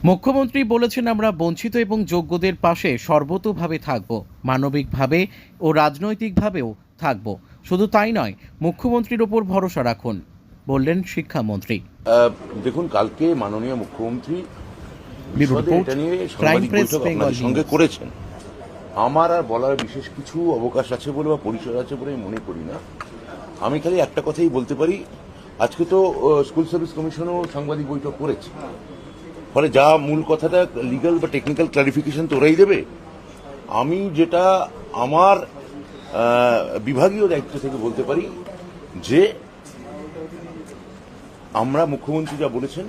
মুখ্যমন্ত্রী বলেছেন, আমরা বঞ্চিত এবং যোগ্যদের পাশে সর্বতোভাবে থাকব, মানবিকভাবে ও রাজনৈতিকভাবেও থাকব। শুধু তাই নয়, মুখ্যমন্ত্রীর ওপর ভরসা রাখুন, বললেন শিক্ষামন্ত্রী। দেখুন, কালকে মাননীয় মুখ্যমন্ত্রী ব্যুরো বিশদে রিপোর্ট, এটা নিয়ে ক্রাইম সাংবাদিক প্রেস, বৈঠক বেঙ্গল আপনাদের সঙ্গে নিউজ। করেছেন। আমার আর বলার বিশেষ কিছু অবকাশ আছে বলে বা পরিসর আছে বলে আমি মনে করি না। আমি খালি একটা কথাই বলতে পারি, আজকে তো স্কুল সার্ভিস কমিশনও সাংবাদিক বৈঠক করেছে, ফলে যা মূল কথাটা লিগ্যাল বা টেকনিক্যাল ক্লারিফিকেশন তো ওরাই দেবে। আমি যেটা আমার বিভাগীয় দায়িত্ব থেকে বলতে পারি যে আমরা মুখ্যমন্ত্রী যা বলেছেন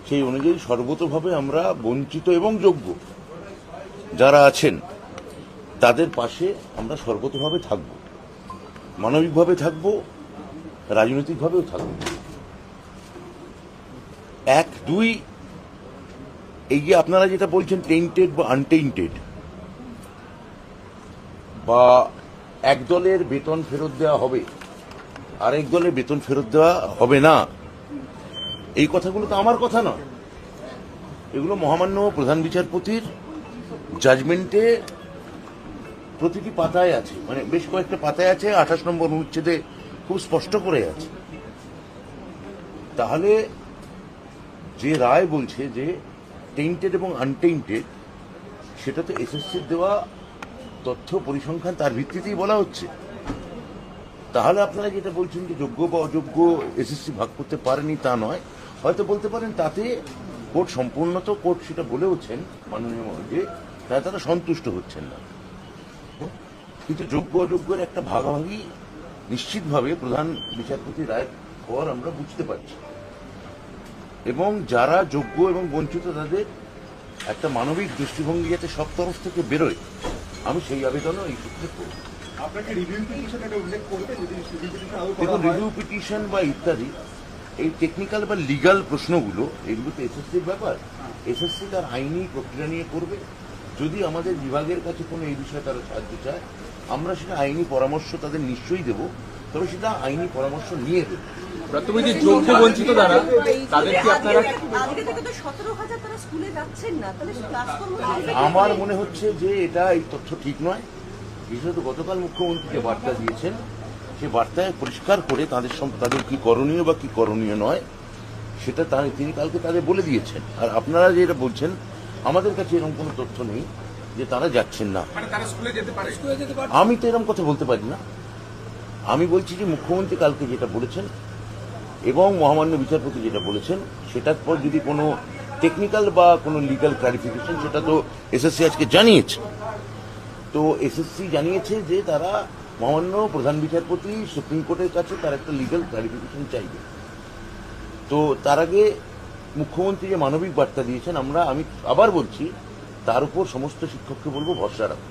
সেই অনুযায়ী সর্বতোভাবে আমরা বঞ্চিত এবং যোগ্য যারা আছেন তাদের পাশে আমরা সর্বতোভাবে থাকব, মানবিকভাবে থাকব, রাজনৈতিকভাবেও থাকব। এক দুই, এই যে আপনারা যেটা বলছেন টেইন্টেড বা আনটেইন্টেড, বা এক দলের বেতন ফেরত দেওয়া হবে আরেক দলের বেতন ফেরত দেওয়া হবে না, এই কথাগুলো তো আমার কথা নয়। এগুলো মহামান্য প্রধান বিচারপতির জাজমেন্টে প্রতিটি পাতায় আছে, মানে বেশ কয়েকটা পাতায় আছে, 28 নম্বর অনুচ্ছেদে খুব স্পষ্ট করে আছে। তাহলে যে রায় বলছে যে টেইন্টেড এবং আনটেইন্টেড, সেটা তো এসএসসির দেওয়া তথ্য পরিসংখ্যান তার ভিত্তিতেই বলা হচ্ছে। তাহলে আপনারা যেটা বলছেন যে যোগ্য বা অযোগ্য এসএসসি ভাগ করতে পারেনি, তা নয়। হয়তো বলতে পারেন তাতে কোর্ট সম্পূর্ণত, কোর্ট সেটা বলেওছেন মাননীয় যে তারা সন্তুষ্ট হচ্ছেন না, কিন্তু যোগ্য অযোগ্যের একটা ভাগাভাগি নিশ্চিতভাবে প্রধান বিচারপতি রায়ের পর আমরা বুঝতে পারছি, এবং যারা যোগ্য এবং বঞ্চিত তাদের একটা মানবিক দৃষ্টিভঙ্গি যাতে সব তরফ থেকে বেরোয়, আমি সেই আবেদনও এই সূত্রে করব। দেখুন, রিভিউ পিটিশন বা ইত্যাদি এই টেকনিক্যাল বা লিগাল প্রশ্নগুলো, এগুলো তো এসএসসির ব্যাপার। এসএসসি তার আইনি প্রক্রিয়া নিয়ে করবে। যদি আমাদের বিভাগের কাছে কোনো এই বিষয়ে তারা সাহায্য চায়, আমরা সেটা আইনি পরামর্শ তাদের নিশ্চয়ই দেব, তবে সেটা আইনি পরামর্শ নিয়ে দেব। যোগ্য বঞ্চিত দ্বারা তাদেরকে আপনারা, আমার মনে হচ্ছে যে এটা এই তথ্য ঠিক নয়। বিশেষত গতকাল মুখ্যমন্ত্রী যে বার্তা দিয়েছেন, সে বার্তায় পরিষ্কার করে তাদের কি করণীয় বা কি করণীয় নয় সেটা তিনি কালকে তাদের বলে দিয়েছেন। আর আপনারা যেটা বলছেন, আমাদের কাছে এরকম কোনো তথ্য নেই যে তারা যাচ্ছেন না। আমি তো এরকম কথা বলতে পারি না। আমি বলছি যে মুখ্যমন্ত্রী কালকে যেটা বলেছেন এবং মহামান্য বিচারপতি যেটা বলেছেন, সেটার পর যদি কোনো টেকনিক্যাল বা কোনো লিগ্যাল ক্লারিফিকেশন, সেটা তো এসএসসি আজকে জানিয়েছে। তো এসএসসি জানিয়েছে যে তারা মহামান্য প্রধান বিচারপতি সুপ্রিম কোর্টের কাছে তার একটা লিগ্যাল ক্লারিফিকেশন চাইবে। তো তার আগে মুখ্যমন্ত্রী যে মানবিক বার্তা দিয়েছেন, আমি আবার বলছি, তার উপর সমস্ত শিক্ষককে বলবো ভরসা রাখুন।